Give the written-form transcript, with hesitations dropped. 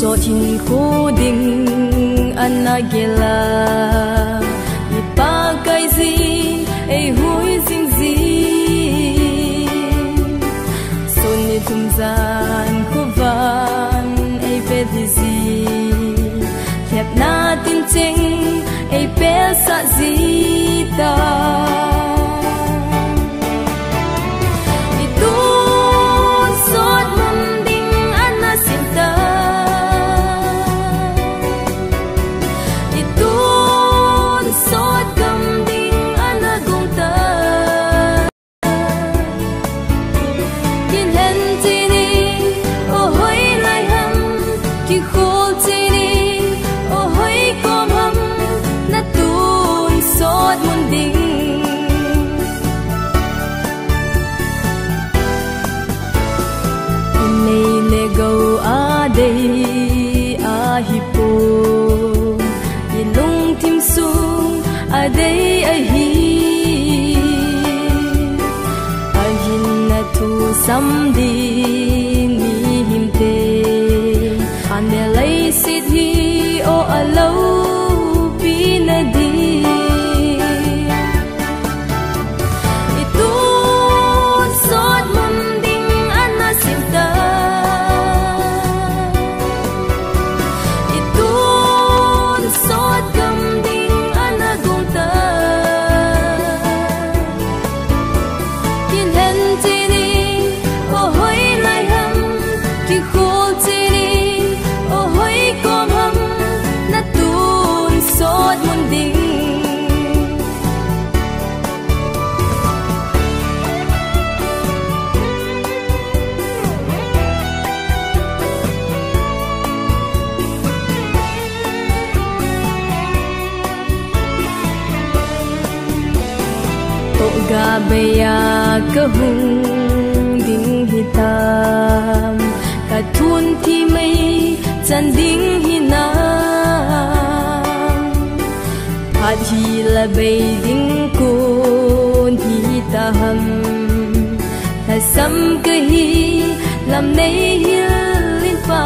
so hin khu ding anagela ipa kai zi ei hui jing zi soni tum zan khu van ei pe di zi khep na tin ching ei pe sa zi ta Samdi ni himte ane lay sit hi o alo pinadi itun sot munding anasinta itun sot gamding anagunta kinhen ga beya kahung ding hitam ka thun thi mai chan ding hinam phathi la be ding kun hi ta ham ta sam ka hi lam nei hil lin pa